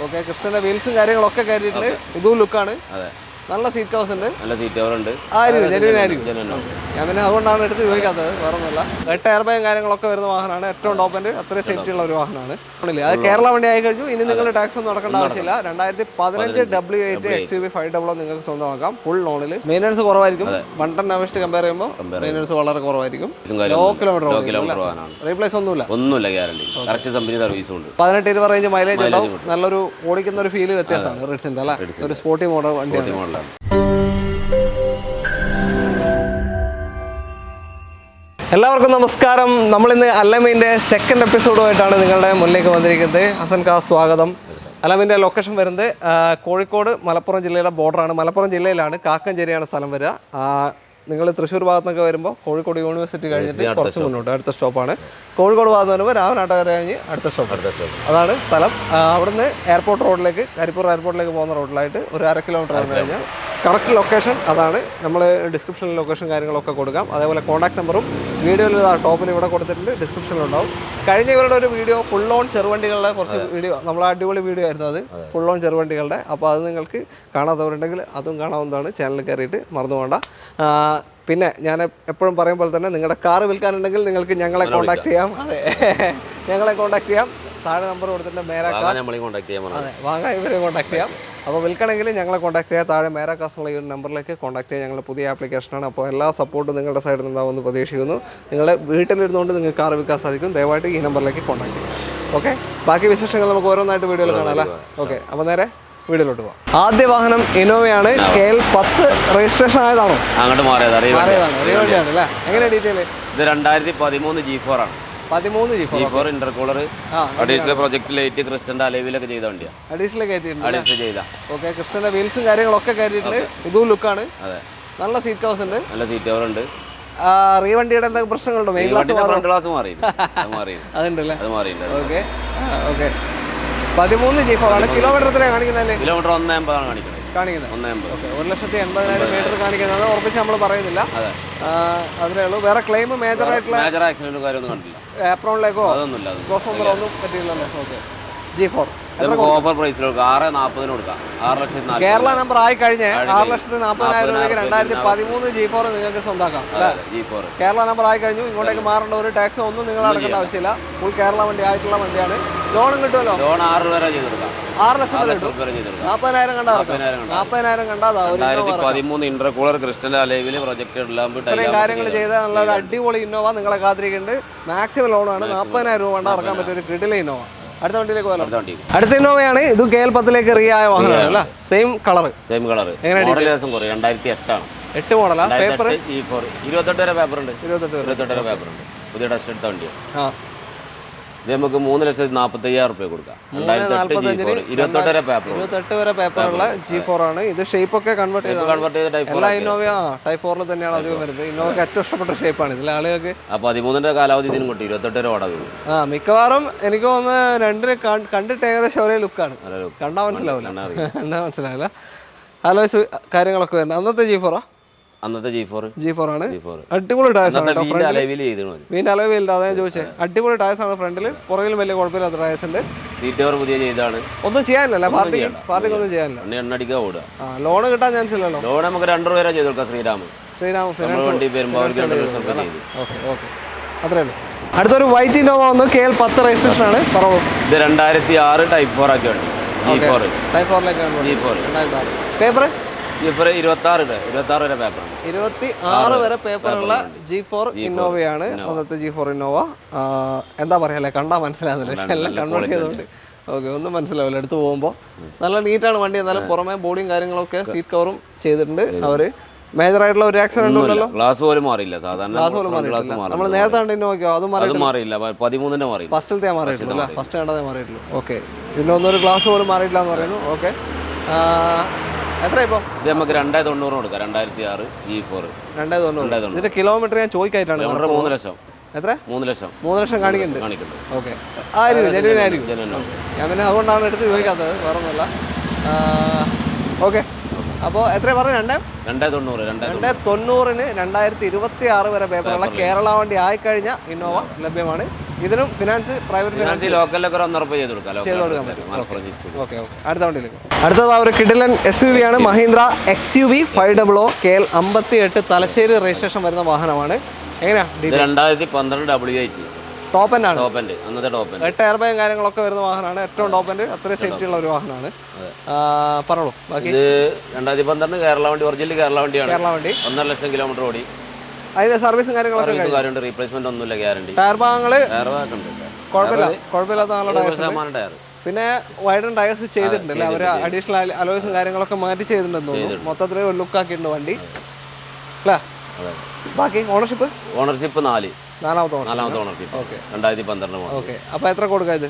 Okay. ക്രിസ്റ്റന്റെ വീൽസും കാര്യങ്ങളൊക്കെ കയറിയിട്ടുണ്ട്. ഇതും ലുക്കാണ്. നല്ല സീറ്റ് കവേഴ്സ് ഉണ്ട്. നല്ല സീറ്റ് കവർ ഉണ്ട്. ഞാൻ പിന്നെ അതുകൊണ്ടാണ് എടുത്ത് ചോദിക്കാത്തത്, വേറെ ഒന്നുമല്ല. 8 എയർ ബാഗും കാര്യങ്ങളൊക്കെ വരുന്ന വാഹനമാണ്. ഏറ്റവും ടോപ്പ് എൻഡ്, അത്രയും സേഫ്റ്റി ഉള്ള ഒരു വാഹനമാണ്. അത് കേരള വണ്ടി ആയി കഴിഞ്ഞു. ഇനി നിങ്ങൾ ടാക്സ് ഒന്നും നടക്കേണ്ട ആവശ്യമില്ല. 2015 W8 XUV 500 നിങ്ങൾക്ക് സ്വന്തമാക്കാം ഫുൾ ലോണിൽ. മെയിൻ്റനൻസ് കുറവായിരിക്കും. 110 അപേക്ഷിച്ച് കമ്പയർ ചെയ്യുമ്പോൾ മെയിൻ്റനൻസ് വളരെ കുറവായിരിക്കും. ലോ കിലോമീറ്റർ റീപ്ലേസ് ഒന്നുമില്ല, ഗ്യാരണ്ടി. കറക്റ്റ് കമ്പനി സർവീസും ഉണ്ട്. 18-20 റേഞ്ച് മൈലേജ് ഉണ്ടാവും. നല്ലൊരു ഓടിക്കുന്ന ഒരു ഫീല് വ്യത്യാസമാണ് റിഡ്സിന്റെ അല്ലേ. ഒരു സ്പോർട്ടി മോഡൽ വണ്ടിയാണ്. എല്ലാവർക്കും നമസ്കാരം. നമ്മളിന്ന് അല്ലമീൻ്റെ സെക്കൻഡ് എപ്പിസോഡുമായിട്ടാണ് നിങ്ങളുടെ മുന്നിലേക്ക് വന്നിരിക്കുന്നത്. ഹസൻ ഖാ സ്വാഗതം. അല്ലമീൻ്റെ ലൊക്കേഷൻ വരുന്നത് കോഴിക്കോട് മലപ്പുറം ജില്ലയുടെ ബോർഡറാണ്. മലപ്പുറം ജില്ലയിലാണ്, കാക്കഞ്ചേരിയാണ് സ്ഥലം വരിക. നിങ്ങൾ തൃശ്ശൂർ ഭാഗത്തുനിന്നൊക്കെ വരുമ്പോൾ കോഴിക്കോട് യൂണിവേഴ്സിറ്റി കഴിഞ്ഞിട്ട് കുറച്ച് മുന്നോട്ട് അടുത്ത സ്റ്റോപ്പാണ്. കോഴിക്കോട് ഭാഗത്ത് വരുമ്പോൾ രാമനാട്ടുകര കഴിഞ്ഞ് അടുത്ത സ്റ്റോപ്പ്. അതാണ് സ്ഥലം. അവിടുന്ന് എയർപോർട്ട് റോഡിലേക്ക്, കരിപ്പൂർ എയർപോർട്ടിലേക്ക് പോകുന്ന റോഡിലായിട്ട് ഒരു 1/2 കിലോമീറ്റർ വന്നു കഴിഞ്ഞാൽ കറക്റ്റ് ലൊക്കേഷൻ അതാണ്. നമ്മൾ ഡിസ്ക്രിപ്ഷനിൽ ലൊക്കേഷൻ കാര്യങ്ങളൊക്കെ കൊടുക്കാം. അതേപോലെ കോൺടാക്ട് നമ്പറും വീഡിയോയിൽ ടോപ്പിൽ ഇവിടെ കൊടുത്തിട്ടുണ്ട്, ഡിസ്ക്രിപ്ഷനിലുണ്ടാവും. കഴിഞ്ഞ ഇവരുടെ ഒരു വീഡിയോ ഫുൾ ഓൺ ചെറുവണ്ടികളുടെ കുറച്ച് വീഡിയോ, നമ്മൾ അടിപൊളി വീഡിയോ ആയിരുന്നു അത്, ഫുൾ ഓൺ ചെറുവണ്ടികളുടെ. അപ്പോൾ അത് നിങ്ങൾക്ക് കാണാത്തവരുണ്ടെങ്കിൽ അതും കാണാവുന്നതാണ്. ചാനലിൽ കയറിയിട്ട് മറന്നു പോകണ്ട. പിന്നെ ഞാൻ എപ്പോഴും പറയും പോലെ തന്നെ നിങ്ങളുടെ കാറ് വിൽക്കാനുണ്ടെങ്കിൽ നിങ്ങൾക്ക് ഞങ്ങളെ കോൺടാക്ട് ചെയ്യാം. അതെ, ഞങ്ങളെ കോൺടാക്ട് ചെയ്യാം. താഴെ നമ്പർ കൊടുത്തിട്ട് മേരാക്കാസ്, അതെ, വാങ്ങാൻ ഇവരെ കോൺടാക്ട് ചെയ്യാം. അപ്പോൾ വിൽക്കണമെങ്കിൽ ഞങ്ങളെ കോൺടാക്ട് ചെയ്യാം. താഴെ മേരാക്കാസ് എന്നുള്ള ഈ ഒരു നമ്പറിലേക്ക് കോൺടാക്ട് ചെയ്യാം. ഞങ്ങളുടെ പുതിയ ആപ്ലിക്കേഷനാണ്. അപ്പോൾ എല്ലാ സപ്പോർട്ടും നിങ്ങളുടെ സൈഡിൽ നിന്നുണ്ടാവുമെന്ന് പ്രതീക്ഷിക്കുന്നു. നിങ്ങളെ വീട്ടിലിരുന്നുകൊണ്ട് നിങ്ങൾക്ക് കാർ വിൽക്കാൻ സാധിക്കും. ദയവായിട്ട് ഈ നമ്പറിലേക്ക് കോൺടാക്ട് ചെയ്യാം. ഓക്കെ, ബാക്കി വിശേഷങ്ങൾ നമുക്ക് ഓരോന്നായിട്ട് വീഡിയോയിൽ കാണാം അല്ലേ. ഓക്കെ, അപ്പോൾ നേരെ വീഡിയോയിലോട്ട് പോകാം. ആദ്യ വാഹനം ഇന്നോവയാണ്. KL 10 registration ആയതാണോ? അങ്ങോട്ട് മാറിയതാണ്. എങ്ങനെ ഡീറ്റെയിൽ? ഇത് 2013 G4 ആണ്. 13 G4 intercooler, additional project light, ക്രിസ്റ്റന്റെ അലവിലൊക്കെ ചെയ്ത വണ്ടിയാണ്. അഡീഷണൽ ചെയ്ത. ഓക്കെ, ക്രിസ്റ്റന്റെ വീൽസും കാര്യങ്ങളൊക്കെ കയറിയിട്ടുണ്ട്. ഇതും ലുക്കാണ്. നല്ല സീറ്റ് കവേഴ്സ് ഉണ്ട്. നല്ല സീറ്റ് കവർ ഉണ്ട്. റീവണ്ടിയുടെ എന്തൊക്കെ പ്രശ്നങ്ങളുണ്ടോ? ഫ്രണ്ട് ഗ്ലാസ് മാറിയില്ല. അതുണ്ടല്ലേ? അത് മാറിയില്ല. Okay okay. 13 G4 ആണ്. കിലോമീറ്റർ എത്രയാണ് കാണിക്കുന്നത്? കിലോമീറ്റർ 180 ആണ് കാണിക്കുന്നത്. 1,80,000 മീറ്റർ കാണിക്കുന്നത്. ഉറപ്പിച്ച് നമ്മൾ പറയുന്നില്ല, അതിലേ ഉള്ളൂ. വേറെ ക്ലെയിം മേജർ ആക്സിഡന്റും കാര്യമൊന്നും കണ്ടില്ല. ഏപ്രോണിലേക്കോ അതൊന്നുമില്ല, ഒന്നും പറ്റിയില്ലല്ലോ. ഓക്കെ, G4 ഓഫർ പ്രൈസിൽ കൊടുക്കാം. 6,40,000 കൊടുക്കാം. 6,40,000 കേരള നമ്പർ ആയി കഴിഞ്ഞ് 6,40,000 രൂപയ്ക്ക് 2013 G4 നിങ്ങൾക്ക് സ്വന്തമാക്കാം. കേരള നമ്പർ ആയി കഴിഞ്ഞു. ഇങ്ങോട്ടേക്ക് മാറേണ്ട ഒരു ടാക്സ് ഒന്നും നിങ്ങൾ അടക്കേണ്ട ആവശ്യമില്ല. ഫുൾ കേരള വണ്ടി ആയിട്ടുള്ള വണ്ടിയാണ്. ലോണും കിട്ടുമല്ലോ. ലോൺ 6 വരെ ചെയ്ത് കൊടുക്കാം. 6 ലക്ഷം രൂപ കിട്ടും. 40,000 കണ്ടാ 40,000 കണ്ടാ 2013 ഇന്റർകൂളർ, ക്രിസ്റ്റന്റെ അലവില് പ്രൊജക്ട് എല്ലാം ഇത്രയും കാര്യങ്ങൾ ചെയ്ത നല്ല ഒരു അടിപൊളി ഇന്നോവ നിങ്ങളെ കാത്തിരിക്കുന്നുണ്ട്. മാക്സിമം ലോണാണ്. 40,000 രൂപ കൊണ്ട് ഇറക്കാൻ പറ്റിയ ഒരു കിടില ഇന്നോവ. അടുത്ത വണ്ടിയിലേക്ക് പോകാം. അടുത്ത ഇന്നോവയാണ്. ഇത് KL 10 റീ ആയ വാഹനമാണ് അല്ലേ. Same colour. എങ്ങനെ? 2008 മോഡലാ. പേപ്പർ 28 വരെ പേപ്പർ ഉണ്ട്. 28 വരെ പേപ്പർ ഉണ്ട്. പുതിയ ടെസ്റ്റ് എടുത്ത വണ്ടിയാണ്. ഇത് നമുക്ക് 3,40,000 രൂപ കൊടുക്കാം. 28 വരെ പേപ്പറുള്ള G4 ആണ്. ഇത് ഷേപ്പ് ഒക്കെ കൺവേർട്ട് ചെയ്ത് എല്ലാ ഇന്നോവ ടൈപ്പ് 4 തന്നെയാണ് അധികം വരുന്നത്. ഇന്നോവക്ക് ഏറ്റവും ഇഷ്ടപ്പെട്ട ഷേപ്പാണ് ഇതിലെ ആളുകൾക്ക്. 13 കാലാവധി ഇതിനും കിട്ടും. 28 വരെ ഓടാ. മിക്കവാറും എനിക്ക് തോന്നുന്നു രണ്ടിന് കണ്ടിട്ട് ഏകദേശം ഒരേ ലുക്കാണ്. കണ്ടാ മനസ്സിലാവില്ല. ആലോചിച്ച് കാര്യങ്ങളൊക്കെ വരുന്നത്. അന്നത്തെ അന്നത്തെ G4 ആണ്. അടിപൊളി ടയർസ് ആണ്. വീണ്ടും അലവില്ല, അതാ ഞാൻ ചോദിച്ചത്. അടിപൊളി ടയർസ് ആണ് ഫ്രണ്ടിൽ. പുറകിലും വലിയ കുഴപ്പമില്ലാത്ത ടയർസ് ഉണ്ട്. ഒന്നും ചെയ്യാനില്ല. പാർട്ടിക്ക് ഒന്നും ചെയ്യാനില്ല. ലോൺ കിട്ടാൻ ചാൻസ് ഇല്ലല്ലോ. ലോൺ നമുക്ക് 2 രൂപ വരെ ചെയ്ത് കൊടുക്കാം. ശ്രീരാം അത്രേ ഉള്ളൂ. അടുത്തൊരു വൈറ്റ് ഇന്നോവ വന്നു. KL 10 രജിസ്ട്രേഷൻ ആണ്. ഇത് 2006 ടൈപ്പ് 4 ആക്കി വണ്ടി. ടൈപ്പ് 4 പേപ്പർ 26 വരെ പേപ്പർ. 26 വരെ പേപ്പറുള്ള G4 ഇന്നോവയാണ്. അന്നത്തെ G4 ഇന്നോവ. എന്താ പറയാ, കണ്ടാ മനസ്സിലാകുന്നില്ല. എല്ലാം കൺവേർട്ട് ചെയ്തോണ്ട് ഓക്കെ, ഒന്നും മനസ്സിലാവില്ല. എടുത്ത് പോകുമ്പോൾ നല്ല നീറ്റാണ് വണ്ടി. എന്നാലും പുറമെ ബോഡിയും കാര്യങ്ങളൊക്കെ സീറ്റ് കവറും ചെയ്തിട്ടുണ്ട് അവര്. മേജർ ആയിട്ടുള്ള ഒരു ആക്സിഡന്റ് ഉണ്ടല്ലോ. ഗ്ലാസ് പോലും മാറിയില്ല. സാധാരണ നമ്മൾ നേരത്തെ കണ്ട് നോക്കിയോ? അതും മാറിയില്ല. 13 മാറി. ഫസ്റ്റിലത്തെ മാറിയിട്ടില്ല. ഫസ്റ്റ് കണ്ടതേ മാറിയിട്ടുള്ളൂ. ഓക്കെ, ഇതിനൊന്നും ഗ്ലാസ് പോലും മാറിയിട്ടില്ല എന്ന് പറയുന്നു. ഓക്കെ, എത്ര ഇപ്പോൾ? ഇത് നമുക്ക് 2,90 കൊടുക്കാം. 2006 G4 2,90. ഇതിന്റെ കിലോമീറ്റർ ഞാൻ ചോദിക്കായിട്ടാണ്. 3 ലക്ഷം. എത്ര? 3 ലക്ഷം. 3 ലക്ഷം കാണിക്കുന്നുണ്ട്. ഓക്കെ, ജെനുവിനായിരിക്കും. ഞാൻ പിന്നെ അതുകൊണ്ടാണ് എടുത്ത് ചോദിക്കാത്തത്, വേറെ ഒന്നുമല്ല. ഓക്കെ, അപ്പോൾ എത്ര പറഞ്ഞു? 2,90. 2026 വരെ പേപ്പറുള്ള കേരള വണ്ടി ആയിക്കഴിഞ്ഞ ഇന്നോവ ലഭ്യമാണ്. ഇതിനും ഫിനാൻസ് പ്രൈവറ്റ് ഫിനാൻസ് ലോക്കലിലൊക്കെ ഒരു 1.5 ചെയ്ത് കൊടുക്കാം. ഓക്കെ ഓക്കെ അടുത്ത വണ്ടിയിലേക്ക്. അടുത്തത് ഒരു കിഡിലൻ SUV ആണ് Mahindra XUV 500 KL 58 Thalassery registration വരുന്ന വാഹനമാണ്. എങ്ങനെയാണ്? 2012 W8 ടോപ്പ് എൻഡ് ആണ്. അന്നത്തെ ടോപ്പ് എൻഡ്. 8 എയർബാഗും കാര്യങ്ങളൊക്കെ വരുന്ന വാഹനമാണ്. ഏറ്റവും ടോപ്പ് എൻഡ്, അത്രയും സേഫ്റ്റി ഉള്ള ഒരു വാഹനമാണ്. പറഞ്ഞോളൂ ബാക്കി. ഇത് 2012 കേരള വണ്ടി, ഒറിജിനൽ കേരള വണ്ടിയാണ്. കേരള വണ്ടി 1.5 ലക്ഷം കിലോമീറ്റർ ഓടി. അതിന്റെ സർവീസും കാര്യങ്ങളൊക്കെ റീപ്ലേസ്മെന്റ് ഒന്നുമില്ല, ഗ്യാരണ്ടി. ടയർ ഭാഗങ്ങള് കുഴപ്പമില്ലാത്ത നല്ല ടയർ. പിന്നെ വൈഡൻ ടയർസ് ചെയ്തിട്ടുണ്ട്. അവർ അഡീഷണൽ അലോയ്സും കാര്യങ്ങളൊക്കെ മാറ്റി ചെയ്തിട്ടുണ്ടെന്ന് തോന്നുന്നു. മൊത്തത്തിൽ ഒരു ലുക്ക് ആക്കിയിട്ടുണ്ട് വണ്ടി അല്ലേ? ബാക്കി ഓണർഷിപ്പ് 4 നാലാമത്തെ ഓണർഷിപ്പ്. 2012 മോഡൽ. ഓക്കെ. അപ്പോൾ എത്ര കൊടുക്കാം ഇത്?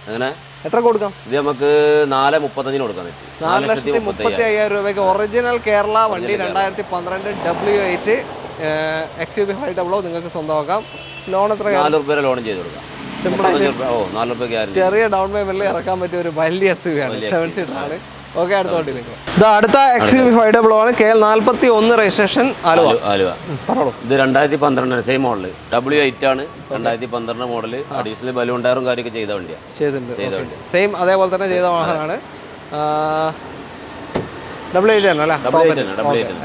അങ്ങനെ എത്ര കൊടുക്കാം? ഇത് നമുക്ക് 4.35 കൊടുക്കാൻ പറ്റും. 4,35,000 രൂപയ്ക്ക് ഒറിജിനൽ കേരള വണ്ടി 2012 W8 XUV 500 നിങ്ങൾക്ക് സ്വന്തമാക്കാം. ലോൺ എത്ര? 4 രൂപ ലോൺ ചെയ്ത് കൊടുക്കാം. സിമ്പിൾ ആയിട്ട് 4 രൂപ ഗ്യാരണ്ടി. ചെറിയ ഡൗൺ പേയ്മെന്റിൽ ഇറക്കാൻ പറ്റിയ ഒരു വലിയ SUV ആണ്. 7 സീറ്റർ ആണ്. ഓക്കെ, അടുത്ത വണ്ടിയിലേക്ക്. ഇത് അടുത്ത XUV 500 ആണ്. KL 41 registration, Aluva. പറഞ്ഞോളൂ. ഇത് 2012 സെയിം മോഡൽ W8 ആണ്. 2012 മോഡൽ. അഡീഷണൽ ബലൂൺ ടയറും കാര്യമൊക്കെ ചെയ്ത വണ്ടിയാണ്. ചെയ്തിട്ടുണ്ട്. സെയിം അതേപോലെ തന്നെ ചെയ്ത വാഹനമാണ്. W8 ആണ് അല്ലേ?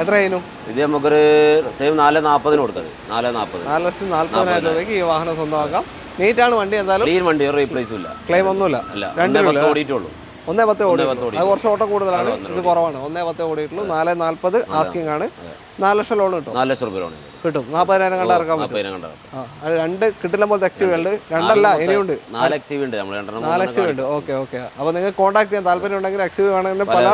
എത്ര ആയിരുന്നു? ഇത് നമുക്കൊരു സെയിം 4.40 കൊടുക്കുന്നത്. 4,40,000 രൂപയ്ക്ക് ഈ വാഹനം സ്വന്തമാക്കാം. നീറ്റ് ആണ് വണ്ടി. എന്തായാലും ക്ലീൻ വണ്ടി, ഒരു റീപ്ലേസും ഇല്ല, ക്ലെയിം ഒന്നുമില്ല. 2 ഓടിയിട്ടുള്ളൂ. 1.10 ഓടിയിട്ടുള്ളൂ. അത് കുറച്ച് ഓട്ടം കൂടുതലാണ്, ഇത് കുറവാണ്. 1.10 ഓടിയിട്ടുള്ളൂ. 4.40 ആസ്കിംഗ് ആണ്. 4 ലക്ഷം ലോൺ കിട്ടും. 4 ലക്ഷം രൂപ ലോൺ കിട്ടും. 40,000 കണ്ട് ഇറക്കാൻ പറ്റും. അത് 2 കിട്ടില്ല പോലത്തെ XUV ഉണ്ട്. 2 അല്ല, ഇനിയുണ്ട്. 4 XUV ഉണ്ട്. 4 XUV ഉണ്ട്. Okay okay. അപ്പോൾ നിങ്ങൾക്ക് കോൺടാക്ട് ചെയ്യാൻ താല്പര്യം ഉണ്ടെങ്കിൽ XUV വേണമെങ്കിൽ പല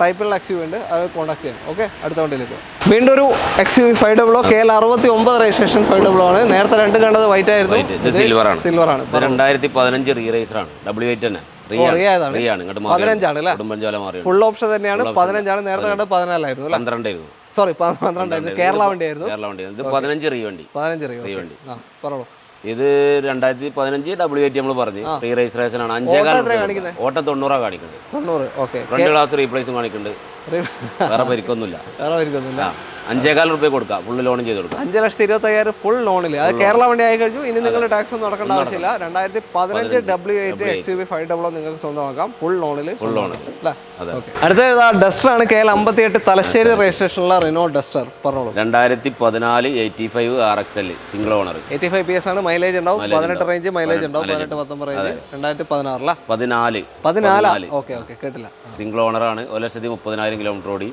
ടൈപ്പിലുള്ള XUV ഉണ്ട്, അത് കോൺടാക്ട് ചെയ്യാം. ഓക്കെ, അടുത്ത വണ്ടിയിലേക്ക്. വീണ്ടും ഒരു XUV 500 KL 69 രജിസ്ട്രേഷൻ 500 ആണ്. നേരത്തെ 2 കണ്ടത് വൈറ്റ് ആയിരുന്നു. സിൽവർ ആണ്. 2015 റീ റേസർ ആണ്. W8 തന്നെ. 15 ആണ് അല്ലേ? ഫുൾ ഓപ്ഷൻ തന്നെയാണ്. 15 ആണ്. നേരത്തെ കണ്ടത് 14 ആയിരുന്നു. 12 ആയിരുന്നു. സോറി, 12 ആയിരുന്നു. കേരള വണ്ടിയായിരുന്നു. ഇത് 15 റീ വണ്ടി. 15 വണ്ടി. പറഞ്ഞോളൂ. ഇത് 2015 W8 നമ്മൾ പറഞ്ഞു. റീ രജിസ്ട്രേഷൻ ആണ്. 5 ഓട്ടം 90 കാണിക്കുന്നുണ്ട്. 90. ഓക്കെ. ഫ്രണ്ട് ഗ്ലാസ് റീപ്ലേസും കാണിക്കുന്നുണ്ട്. വേറെ പരിക്കൊന്നുമില്ല. 5.25 രൂപ കൊടുക്കാം. ഫുൾ ലോൺ ചെയ്ത് കൊടുക്കാം. 5,25,000 ഫുൾ ലോണിൽ. അത് കേരള വണ്ടി ആയി കഴിഞ്ഞു. ഇനി നിങ്ങൾ ടാക്സ് ഒന്നും നടക്കേണ്ട ആവശ്യമില്ല. 2015 W8 XUV 500 നിങ്ങൾക്ക് സ്വന്തമാക്കാം. ഫുൾ ലോണിൽ. അടുത്ത ഡസ്റ്റർ ആണ്. KL 58 തലശ്ശേരി രജിസ്ട്രേഷനുള്ള റിനോ ഡസ്റ്റർ. പറഞ്ഞോളൂ. 2014 85 RXL സിംഗിൾ ഓണർ. 85 PS ആണ്. മൈലേജ് ഉണ്ടാവും. 18 റേഞ്ച് മൈലേജ് ഉണ്ടാവും. 18-19 റേഞ്ച്. 2016 14. ഓക്കെ ഓക്കെ, കേട്ടില്ല. സിംഗിൾ ഓണർ ആണ്. 1,30,000 കിലോമീറ്റർ ഓടി.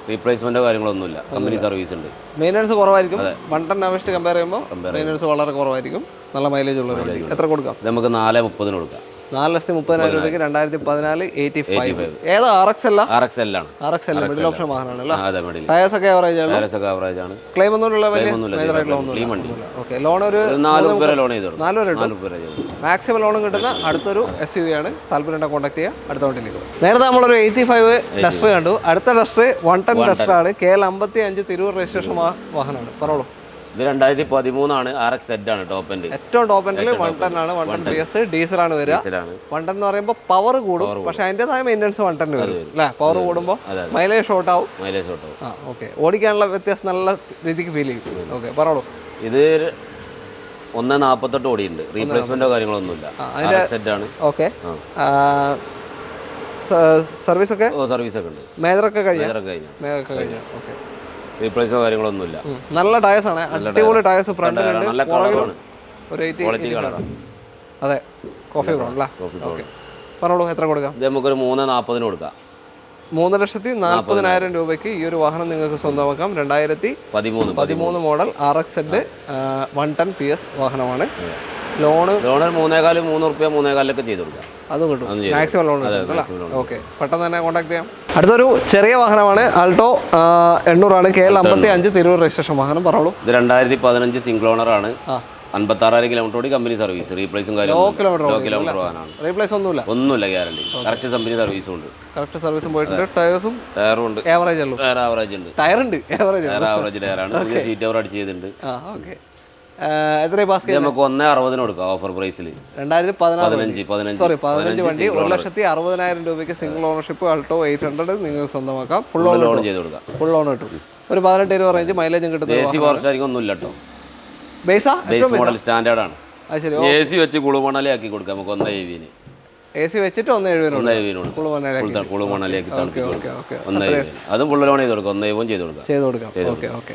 റീപ്ലേസ്മെന്റോ കാര്യങ്ങളൊന്നുമില്ല. കമ്പനി സർവീസ് ഉണ്ട്. മെയിൻ്റനൻസ് കുറവായിരിക്കും. 110 അപേക്ഷിച്ച് കമ്പയർ ചെയ്യുമ്പോൾ മെയിൻ്റനൻസ് വളരെ കുറവായിരിക്കും. നല്ല മൈലേജ് ഉള്ള വണ്ടി. എത്ര കൊടുക്കാം? നമുക്ക് 4.30 കൊടുക്കാം. 4,30,000 രൂപയ്ക്ക് 2014 85. ഏതാ? RXL ആണ്. RXL മിഡിൽ ഓപ്ഷൻ വാഹനമാണ്. ടയേഴ്സ് ഒക്കെ ആവറേജ് ആണ്. ക്ലെയിം ഒന്നുമില്ല. ഓക്കെ. ലോൺ ഒരു 4 രൂപ ലോൺ ചെയ്തു. 4 രൂപ മാക്സിമം ലോണും കിട്ടുന്ന അടുത്തൊരു SUV ആണ്. താല്പര്യം കോൺടാക്ട് ചെയ്യുക. അടുത്ത വണ്ടിയിലേക്ക്. നേരത്തെ നമ്മളൊരു 85 ഡസ്റ്റർ കണ്ടു. അടുത്ത ഡസ്റ്റർ 110 ഡസ്റ്റർ ആണ്. KL 55 തിരൂർ രജിസ്ട്രേഷൻ വാഹനമാണ്. പറഞ്ഞോളൂ. ഇത് 2013 ആണ്. RXZ ആണ് ടോപ്പ് എൻഡ്. ഏറ്റവും ടോപ്പ് എൻഡിൽ 110 ആണ്. 110 PS ഡീസലാണ് വരിക. 110 എന്ന് പറയുമ്പോൾ പവർ കൂടും, പക്ഷെ അതിൻ്റെതായ മെയിൻ്റനൻസ് 110 വരും അല്ലേ? പവർ കൂടുമ്പോൾ മൈലേജ് ഷോർട്ട് ആവും. ഓക്കെ. ഓടിക്കാനുള്ള വ്യത്യാസം നല്ല രീതിക്ക് ഫീൽ ചെയ്യും. ഓക്കെ, പറഞ്ഞോളൂ. ഇത് 1.48 ഓടിയുണ്ട്. റീപ്ലേസ്മെന്റോ കാര്യങ്ങളൊന്നുമില്ല. ആണ്. ഓക്കെ. സർവീസ് ഒക്കെ ഉണ്ട്. മേജറൊക്കെ കഴിഞ്ഞു. ഓക്കെ. റീപ്ലേസോ കാര്യങ്ങളൊന്നുമില്ല. നല്ല ടയേഴ്സ് ആണ്. അടിപൊളി ടയേഴ്സ് ഫ്രണ്ടിലുണ്ട്. ഒരു 80. അതെ, കോഫി ബ്രൗൺ അല്ലേ? ഓക്കെ, പറഞ്ഞോളൂ. എത്ര കൊടുക്കാം? ഇത് നമുക്കൊരു 3.40 കൊടുക്കാം. 3,40,000 രൂപയ്ക്ക് ഈ ഒരു വാഹനം നിങ്ങൾക്ക് സ്വന്തമാക്കാം. 2013 മോഡൽ RXZ 110 PS വാഹനമാണ്. ലോണ് 3.4 രൂപ 3.4 ചെയ്ത് കൊടുക്കാം. അതും കിട്ടും. Maximum loan. ഓക്കെ, പെട്ടെന്ന് തന്നെ കോൺടാക്ട് ചെയ്യാം. അടുത്തൊരു ചെറിയ വാഹനമാണ്. ആൾട്ടോ 800 ആണ്. KL 55 തിരൂർ രജിസ്ട്രേഷൻ വാഹനം. പറഞ്ഞോളൂ. ഇത് 2015 സിംഗിൾ ഓണർ ആണ്. 56,000 കിലോമീറ്റർ ഓടി. Company service. റീപ്ലേസും കിലോമീറ്റർ വാഹനമാണ്. റീപ്ലേസ് ഒന്നുമില്ല. ഗ്യാരണ്ടി. കറക്റ്റ് കമ്പനി സർവീസും ഉണ്ട്. കറക്റ്റ് സർവീസും പോയിട്ടുണ്ട്. ടയറും ഉണ്ട്. ആവറേജ് ഉള്ളൂ. ആവറേജ് ഉണ്ട്. ടയർ ഉണ്ട്. ആവറേജ് ടയറാണ്. പുതിയ സീറ്റ് കവർ അടിച്ച് ചെയ്തിട്ടുണ്ട്. ഓക്കെ. എത്ര പാസ്? നമുക്ക് 1.60 കൊടുക്കാം ഓഫർ പ്രൈസിൽ. 2015 വണ്ടി 1,60,000 രൂപയ്ക്ക് സിംഗിൾ ഓണർഷിപ്പ് ആൾട്ടോ 800 നിങ്ങൾക്ക് സ്വന്തമാക്കാം. ഫുൾ ലോൺ ചെയ്ത് കൊടുക്കാം. ഫുൾ ലോൺ കിട്ടും. ഒരു 18-20 റേഞ്ച് മൈലേജും കിട്ടും. ഒന്നുമില്ല കേട്ടോ. ബേസ് മോഡൽ സ്റ്റാൻഡേർഡ് ആണ്. അത് ശരി. എ സി വെച്ച് കുളുമണാലി ആക്കി കൊടുക്കാം നമുക്ക് 170. AC വെച്ചിട്ട് 170 കുളുമണാലിയാക്കി തണുപ്പിച്ച് ഓക്കെ ഓക്കെ 170. അതും ഫുള്ള് ലോൺ ചെയ്ത് കൊടുക്കാം, 170 ചെയ്ത് കൊടുക്കാം. ചെയ്ത് കൊടുക്കാം. Okay okay.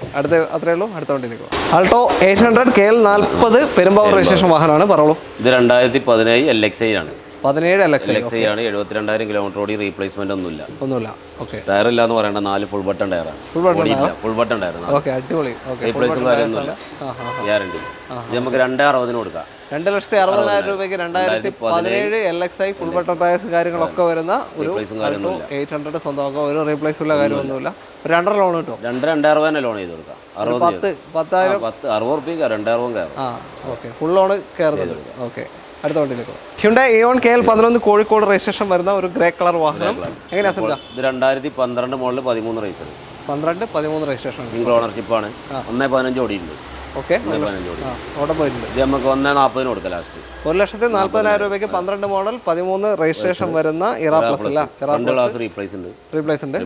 അത്രേ ഉള്ളൂ. അടുത്ത വണ്ടിയിലേക്ക് പോകാം. ആൾട്ടോ 800 KL40 പെരുമ്പാവൂർ രജിസ്ട്രേഷൻ വാഹനമാണ്. പറയൂ. ഇത് 2017 LXi ആണ്. 17 LXi ആണ്. 72,000 കിലോമീറ്റർ ഓടി. റീപ്ലേസ്മെന്റ് ഒന്നുമില്ല. ഓക്കെ. ടയർ ഇല്ല എന്ന് പറയണ്ട, 4 ഫുൾ ബട്ടൺ ടയറാണ്. Full button tyre. ഓക്കെ, അടിപൊളി. ഓക്കെ, റീപ്ലേസും കാര്യമൊന്നുമില്ല, ഗ്യാരണ്ടി. ഇത് നമുക്ക് 2,60,000 കൊടുക്കാം. 2,60,000 രൂപയ്ക്ക് 2017 LXi ഫുൾ ബട്ടൺ ടയർസ് കാര്യങ്ങളൊക്കെ വരുന്ന ഒരു 800 സ്വന്തമാക്കാം. ഒരു റീപ്ലേസ് ഉള്ള കാര്യമൊന്നുമില്ല. 2.5 ലോൺ കിട്ടും. 2,60,000 ലോൺ ചെയ്ത് കൊടുക്കാം. 10,000 60 റുപ്യക്ക് 2,60,000 കയറും. ഓക്കെ, ഫുൾ ലോൺ കയറുന്നത്. ഓക്കെ, അടുത്ത വണ്ടിയിലേക്ക്. Hyundai Eon KL11 Kozhikode registration വരുന്ന ഒരു ഗ്രേ കളർ വാഹനം. എങ്ങനെയാ സംഭവം? ഇത് 2012 മോഡൽ 13 റേസർ. 13 രജിസ്ട്രേഷൻ. സിംഗിൾ ഓണർഷിപ്പാണ്. 1.15 ഓടിയുണ്ട്. ഓക്കെ, ഓടെ പോയിട്ടുണ്ട്. ഇത് നമുക്ക് 1,40,000 കൊടുക്കാം ലാസ്റ്റ്. 1,40,000 രൂപയ്ക്ക് 12 മോഡൽ 13 രജിസ്ട്രേഷൻ വരുന്ന ഇറ പ്ലസ് അല്ല, റീപ്ലേസ് ഉണ്ട്. റീപ്ലേസ് ഉണ്ട്.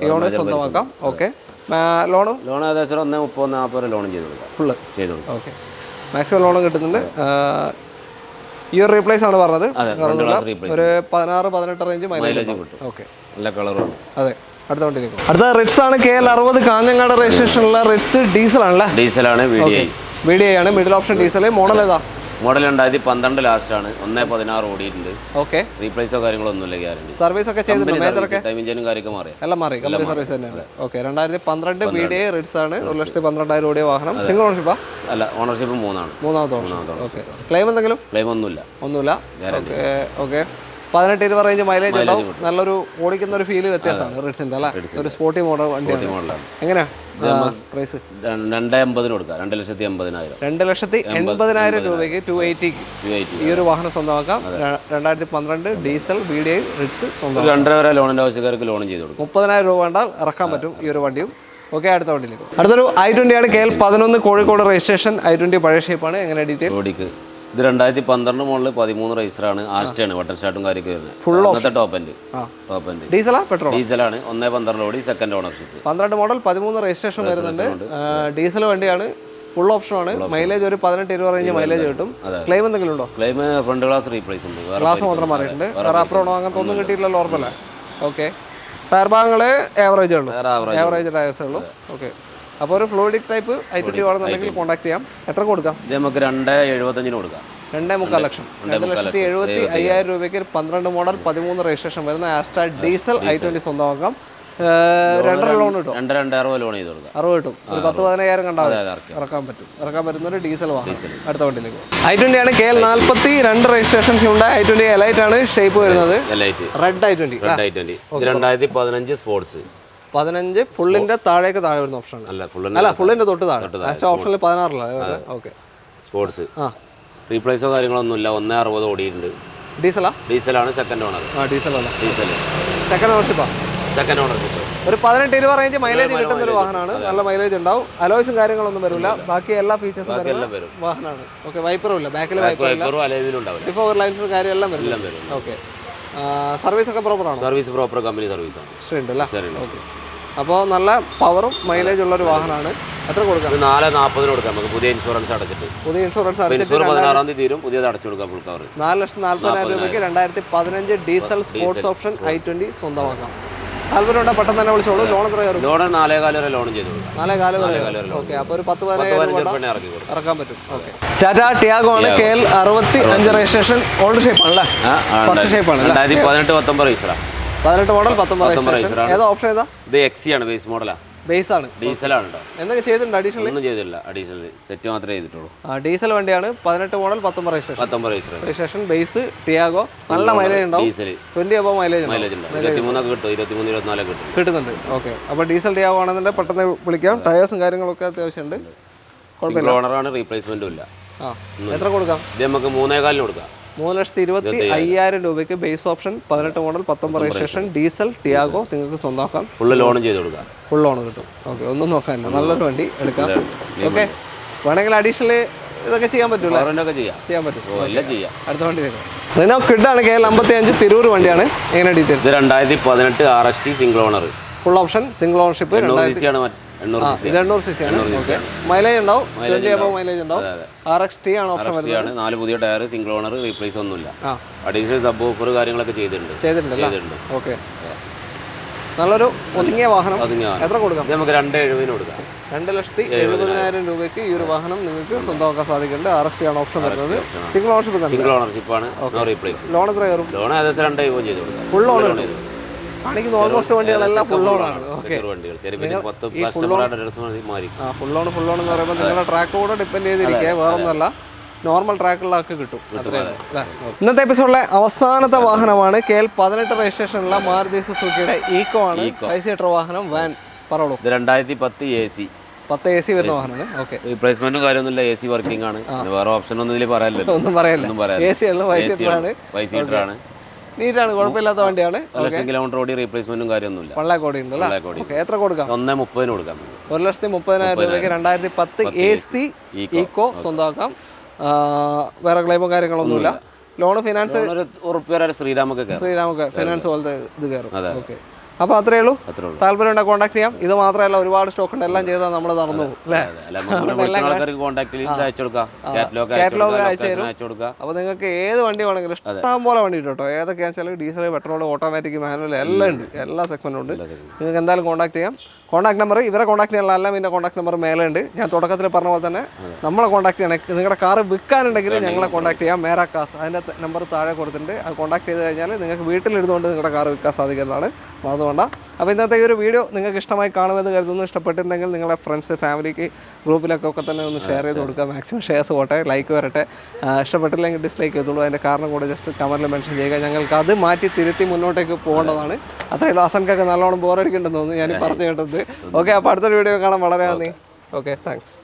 ഇയോൺ സ്വന്തമാക്കാം. ഓക്കെ, ലോൺ ഏകദേശം 1,30,000-1,40,000 ലോൺ ചെയ്ത് കൊടുക്കാം. ഫുള്ള് ചെയ്ത് കൊടുക്കാം. ഓക്കെ, മാക്സിമം ലോൺ കിട്ടുന്നുണ്ട്. ഈ ഒരു റീപ്ലേസ് ആണ് പറഞ്ഞത്. ഒരു 16-18 റേഞ്ച് മൈലേജ് കിട്ടും. ഓക്കെ, നല്ല കളറാണ്. അതെ. അടുത്ത വണ്ടിയിലേക്ക്. അടുത്ത റിറ്റ്സ് ആണ്. KL60 കാഞ്ഞങ്ങാട് രജിസ്ട്രേഷനുള്ള റിറ്റ്സ്. ഡീസലാണല്ലേ? ഡീസലാണ്. VDI ആണ്. Middle option diesel. മോഡൽ ഏതാ? മോഡൽ 2012 ലാസ്റ്റ് ആണ്. 1.16 ഓടിയിട്ടുണ്ട്. ഓക്കെ, റീപ്ലേസോ കാര്യങ്ങളൊന്നുമില്ല, ഗ്യാരണ്ടി. സർവീസ് ഒക്കെ ചെയ്തിട്ടുണ്ട്. ടൈം എഞ്ചിനും കാര്യമൊക്കെ എല്ലാം മാറി. കമ്പനി സർവീസ് തന്നെയാണ്. ഓക്കെ, 2012 VDI റിറ്റ്സ് ആണ്. 1,12,000 ഓടിയ വാഹനം. സിംഗിൾ ഓണർഷിപ്പാ? അല്ല, ഓണർഷിപ്പ് മൂന്നാമത്തെ ഓണർഷിപ്പ്. ഓക്കെ, ക്ലെയിം എന്തെങ്കിലും? ക്ലെയിം ഒന്നുമില്ല. ഓക്കെ, 18-20 റേഞ്ച് മൈലേജ് ഉണ്ടാവും. നല്ലൊരു ഓടിക്കുന്ന ഒരു ഫീല് വ്യത്യാസമാണ് റിറ്റ്സിന്റെ അല്ലേ? ഒരു സ്പോർട്ടി മോഡൽ വണ്ടിയാണ്. എങ്ങനെയാ പ്രൈസ്? 2,80,000 കൊടുക്കാം. 2,80,000. 2,80,000 രൂപയ്ക്ക് 280 ഈ ഒരു വാഹനം സ്വന്തമാക്കാം. 2012 ഡീസൽ VDI റിറ്റ്സ് സ്വന്തം. 2.5 വരെ ലോണിന്റെ ആവശ്യക്കാർക്ക് ലോൺ ചെയ്ത് കൊടുക്കും. 30,000 രൂപ വേണ്ടാൽ ഇറക്കാൻ പറ്റും ഈ ഒരു വണ്ടിയും. ഓക്കെ, അടുത്ത വണ്ടിയിലേക്ക്. അടുത്തൊരു I20 ആണ്. KL11 Kozhikode registration. I20 പഴയ ഷേപ്പാണ്. എങ്ങനെ ഡീറ്റെയിൽ? ഓടിക്ക് ഇത് 2012 മോഡൽ 13 റേസറാണ്. ആസ്റ്റയാണ്. വട്ടർ സ്റ്റാർട്ടും കാര്യമൊക്കെ വരുന്നത്. Full top end. ഡീസലാ പെട്രോൾ? ഡീസലാണ്. 1.12 ഓടി. Second ownership. 12 മോഡൽ 13 രജിസ്ട്രേഷൻ വരുന്നുണ്ട്. ഡീസൽ വണ്ടിയാണ്. ഫുൾ ഓപ്ഷൻ ആണ്. മൈലേജ് ഒരു 18-20 റേഞ്ച് മൈലേജ് കിട്ടും. ക്ലെയിം എന്തെങ്കിലും ഉണ്ടോ? ക്ലെയിം ഫ്രണ്ട് ഗ്ലാസ് റീപ്ലേസ് ഉണ്ട്. ഗ്ലാസ് മാത്രം മാറിയിട്ടുണ്ട്. വേറെ അപ്രോണോ അങ്ങനത്തെ ഒന്നും കിട്ടിയിട്ടില്ലല്ലോ? ഓർമ്മല്ല. ഓക്കെ, ടയർ ഭാഗങ്ങൾ ആവറേജ് ഉള്ളൂ. ആവറേജ് ടയേഴ്സേ ഉള്ളൂ. ഓക്കെ, അപ്പോൾ ഒരു ഫ്ലൂയിഡിക് ടൈപ്പ് I20 വേണമെന്നുണ്ടെങ്കിൽ കോൺടാക്ട് ചെയ്യാം. എത്ര കൊടുക്കാം? ഇത് നമുക്ക് 2,75,000 കൊടുക്കാം. 2.25 ലക്ഷം. 2,75,000 രൂപയ്ക്ക് 12 മോഡൽ 13 രജിസ്ട്രേഷൻ വരുന്ന ആസ്ട്ര ഡീസൽ I20 സ്വന്തമാക്കാം. 2.5 ലോൺ കിട്ടും. 2,60,000 ലോൺ ചെയ്ത് കൊടുക്കാം. 60 കിട്ടും. ഒരു 10-15,000 കണ്ടാൽ ഇറക്കാൻ പറ്റുന്ന ഒരു ഡീസൽ വാഹനം. അടുത്ത വണ്ടിയിലേക്ക്. I20 ആണ്. KL42 registration. Hyundai I20 elite ആണ്. ഷേപ്പ് വരുന്നത് റെഡ് I20. 2015 സ്പോർട്സ്. 15 ഫുള്ളിന്റെ താഴെ വരുന്ന ഓപ്ഷൻ അല്ല, ഫുള്ളിന്റെ തൊട്ട് താഴെ. ലാസ്റ്റ് ഓപ്ഷനിൽ 16. Okay, sports. റീപ്ലേസോ കാര്യങ്ങളൊന്നുമില്ല. 1.60 ഓടിയിട്ടുണ്ട്. ഡീസലാണ്. Second owner. ഡീസൽ സെക്കൻഡ് ഓണർഷിപ്പാ? Second ownership. ഒരു 18-20 റേഞ്ച് മൈലേജ് കിട്ടുന്ന ഒരു വാഹനമാണ്. നല്ല മൈലേജ് ഉണ്ടാവും. അലോയ്സും കാര്യങ്ങളൊന്നും വരില്ല. ബാക്കി എല്ലാ ഫീച്ചേഴ്സും വരുന്ന വാഹനമാണ്. ഓക്കെ, വൈപ്പറും ഇല്ല. ബാക്കിൽ വൈപ്പർ ലൈൻസും കാര്യമെല്ലാം വരും. ഓക്കെ, സർവീസ് ഒക്കെ പ്രോപ്പർ ആണോ? സർവീസ് പ്രോപ്പർ കമ്പനി സർവീസ് ആണ്. ഓക്കെ, അപ്പോൾ നല്ല പവറും മൈലേജ് ഉള്ള ഒരു വാഹനമാണ്. എത്ര കൊടുക്കാം? 4,40,000 കൊടുക്കാം. നമുക്ക് പുതിയ ഇൻഷുറൻസ് അടച്ചിട്ട്. 16-ആം തീയതി തീരും. പുതിയത് അടച്ചു കൊടുക്കാം. Full cover. 4,40,000 രൂപയ്ക്ക് 2015 ഡീസൽ സ്പോർട്സ് ഓപ്ഷൻ I20 സ്വന്തമാക്കാം. താല്പര്യമുണ്ട് പെട്ടെന്ന് തന്നെ വിളിച്ചോളൂ. ലോൺ എത്ര കയറും? ലോൺ 4,15 വരെ ലോൺ ചെയ്തു കൊടുക്കാം. 4,15. ഓക്കെ, അപ്പോൾ ഒരു 10-15 ഇറക്കാൻ പറ്റും. ഓക്കെ, ടാറ്റ ടിയാഗോ ആണ്. KL65 registration. ഓൾഡ് ഷേപ്പ് ആണല്ലേ? ഫസ്റ്റ് ഷേപ്പ് ആണ്. 2018-19 റേസറാണ്. 18 മോഡൽ 19 രജിസ്ട്രേഷൻ. ഏതാ ഓപ്ഷൻ ഏതാ? ഇത് XC ആണ്. ബേസ് മോഡലാ. ബേസ് ആണ്. ഡീസലാണ്. എന്തൊക്കെ ചെയ്തിട്ടുണ്ട്? അഡീഷണൽ ഒന്നും ചെയ്തില്ല. അഡീഷണൽ സെറ്റ് മാത്രമേ ചെയ്തിട്ടുള്ളൂ. ഡീസൽ വണ്ടിയാണ്. 18 മോഡൽ 19 രജിസ്ട്രേഷൻ. Base Tiago. നല്ല മൈലേജ് ഉണ്ടാവും. 20 അബവ് മൈലേജ് ഉണ്ട്. 23 കിട്ടും. 23-24 കിട്ടുന്നുണ്ട്. ഓക്കെ, അപ്പോൾ ഡീസൽ ടിയാഗോ ആണെന്നുണ്ടെങ്കിൽ പെട്ടെന്ന് വിളിക്കാം. ടയേഴ്സും കാര്യങ്ങളൊക്കെ അത്യാവശ്യമുണ്ട്. കുഴപ്പമില്ല. ഓണറാണ്. റീപ്ലേസ്മെന്റും ഇല്ല. എത്ര കൊടുക്കാം? ഇത് നമുക്ക് 3,4 കൊടുക്കാം. 3,25,000 രൂപയ്ക്ക് base option. 18 model 19 registration. Diesel Tiago നിങ്ങൾക്ക് സ്വന്തമാക്കാം. ഫുള്ള് ലോൺ ചെയ്ത് കൊടുക്കാം. ഫുൾ ലോൺ കിട്ടും. ഓക്കെ, ഒന്നും നോക്കാനില്ല. നല്ലൊരു വണ്ടി എടുക്കാം. ഓക്കെ, വേണമെങ്കിൽ അഡീഷണൽ ഇതൊക്കെ ചെയ്യാൻ പറ്റൂല? ചെയ്യാൻ പറ്റും. അടുത്ത വണ്ടി റിനോ കിഡ് ആണ്. KL55 തിരൂർ വണ്ടിയാണ്. എങ്ങനെ ഡീറ്റെയിൽ? ഇത് 2018 RST single owner. Full option. Single ownership. ഇത് 800 cc ആണ്. ഓക്കെ, മൈലേജ് ഉണ്ടാവും, 20 above മൈലേജ് ഉണ്ടാവും. RXT ആണ് ഓപ്ഷൻ വരുന്നത്. 4 പുതിയ ടയർ, സിംഗിൾ ഓണർ, റീപ്ലേസ് ഒന്നുമില്ല. അഡീഷണൽ സബ് ഓഫർ കാര്യങ്ങളൊക്കെ ചെയ്തിട്ടുണ്ട്. ഓക്കെ, നല്ലൊരു ഒതുങ്ങിയ വാഹനം. എത്ര കൊടുക്കാം? നമുക്ക് 270 കൊടുക്കാം. 2,70,000 രൂപയ്ക്ക് ഈ ഒരു വാഹനം നിങ്ങൾക്ക് സ്വന്തമാക്കാൻ സാധിക്കുന്നുണ്ട്. RXT ആണ് ഓപ്ഷൻ വരുന്നത്. സിംഗിൾ ഓണർഷിപ്പാണ്, നോ റീപ്ലേസ്. ലോൺ എത്ര കയറും? ലോൺ ഏകദേശം 2,70 ചെയ്ത് കൊടുക്കാം. ഫുൾ ലോൺ കാണിക്കുന്ന ഓൾമോസ്റ്റ് വണ്ടികളെല്ലാം ഫുൾ ലോൺ ആണ്. ഓക്കെ, ഫുൾ ലോൺ എന്ന് പറയുമ്പോൾ നിങ്ങളുടെ ട്രാക്ക് കൂടെ ഡിപ്പെൻഡ് ചെയ്തിരിക്കുക, വേറൊന്നുമല്ല, നോർമൽ ട്രാക്കുകളിലൊക്കെ കിട്ടും. ഇന്നത്തെ എപ്പിസോഡിലെ അവസാനത്തെ വാഹനമാണ് KL 18 രജിസ്ട്രേഷനുള്ള മാരുതി സുസുക്കിയുടെ ഈക്കോ ആണ്. 5 സീറ്റർ വാഹനം, വാൻ. പറഞ്ഞോളൂ. 2010 AC. 10 AC വരുന്ന വാഹനമാണ്. ഓക്കെ, റീപ്ലേസ്മെന്റും കാര്യമൊന്നുമില്ല, AC വർക്കിംഗ് ആണ്. വേറെ ഓപ്ഷൻ ഒന്നും ഇതിൽ പറയാനില്ല. ഒന്നും പറയാനില്ല. AC ഉള്ള 5 സീറ്റർ ആണ്. നീറ്റാണ്, കുഴപ്പമില്ലാത്ത വണ്ടിയാണ്. 1,00,000 കിലോമീറ്റർ ഓടി, റീപ്ലേസ്മെന്റും കാര്യമൊന്നുമില്ല. വള്ളക്കോടി ഉണ്ട്. എത്ര കൊടുക്കാം? 1,30,000 കൊടുക്കാം. 1,30,000 രൂപയ്ക്ക് 2010 AC ഈക്കോ സ്വന്തമാക്കാം. വേറെ ക്ലെയിമോ കാര്യങ്ങളൊന്നുമില്ല. ലോണ് ഫിനാൻസ് ശ്രീരാമൊക്കെ ഫിനാൻസ് പോലത്തെ ഇത് കയറും. ഓക്കെ, അപ്പോൾ അത്രേ ഉള്ളൂ. താല്പര്യം ഉണ്ടെങ്കിൽ കോൺടാക്ട് ചെയ്യാം. ഇത് മാത്രമല്ല, ഒരുപാട് സ്റ്റോക്ക് ഉണ്ട്, എല്ലാം ചെയ്താൽ നമ്മൾ നടന്നു പോകും അല്ലേ? കാറ്റലോഗ് അയച്ചു തരും. അപ്പോൾ നിങ്ങൾക്ക് ഏത് വണ്ടി വേണമെങ്കിലും ഇഷ്ടം പോലെ വണ്ടി കിട്ടും കേട്ടോ. ഏതൊക്കെയാണെന്ന് വെച്ചാൽ ഡീസൽ, പെട്രോൾ, ഓട്ടോമാറ്റിക്, മാനുവൽ എല്ലാം ഉണ്ട്. എല്ലാ സെഗ്മെന്റും ഉണ്ട്. നിങ്ങൾക്ക് എന്തായാലും കോൺടാക്ട് ചെയ്യാം. കോൺടാക്ട് നമ്പർ ഇവരെ കോൺടാക്ട് ചെയ്യാനുള്ള എല്ലാം എൻ്റെ കോൺടാക്ട് നമ്പർ മേലെ ഉണ്ട്. ഞാൻ തുടക്കത്തിൽ പറഞ്ഞ പോലെ തന്നെ നമ്മളെ കോൺടാക്ട് ചെയ്യണം. നിങ്ങളുടെ കാറ് വിൽക്കാനുണ്ടെങ്കിൽ ഞങ്ങളെ കോൺടാക്ട് ചെയ്യാം. മേരാ കാസ് അതിൻ്റെ നമ്പർ താഴെ കൊടുത്തിട്ടുണ്ട്. അത് കോൺടാക്ട് ചെയ്ത് കഴിഞ്ഞാൽ നിങ്ങൾക്ക് വീട്ടിലിരുന്നുകൊണ്ട് നിങ്ങളുടെ കാറ് വിൽക്കാൻ സാധിക്കുന്നതാണ്. അതുകൊണ്ടാണ്. അപ്പോൾ ഇന്നത്തെ ഈ ഒരു വീഡിയോ നിങ്ങൾക്ക് ഇഷ്ടമായി കാണുമെന്ന് കരുതുന്നു. ഇഷ്ടപ്പെട്ടിട്ടുണ്ടെങ്കിൽ നിങ്ങളുടെ ഫ്രണ്ട്സ്, ഫാമിലിക്ക്, ഗ്രൂപ്പിലൊക്കെ തന്നെ ഒന്ന് ഷെയർ ചെയ്ത് കൊടുക്കുക. മാക്സിമം ഷെയർസ് പോട്ടെ, ലൈക്ക് വരട്ടെ. ഇഷ്ടപ്പെട്ടില്ലെങ്കിൽ ഡിസ്ലൈക്ക് ചെയ്തോളൂ. അതിൻ്റെ കാരണം കൂടെ ജസ്റ്റ് കമൻറ്റിൽ മെൻഷൻ ചെയ്യുക. ഞങ്ങൾക്ക് അത് മാറ്റി തിരുത്തി മുന്നോട്ടേക്ക് പോകേണ്ടതാണ്. അത്രയും അസൻക്കൊക്കെ നല്ലോണം ബോറടിക്കേണ്ടെന്ന് തോന്നുന്നു ഞാൻ പറഞ്ഞു കേട്ടത്. ഓക്കെ, അപ്പോൾ അടുത്തൊരു വീഡിയോ കാണാൻ വളരെ നന്ദി. Okay, thanks.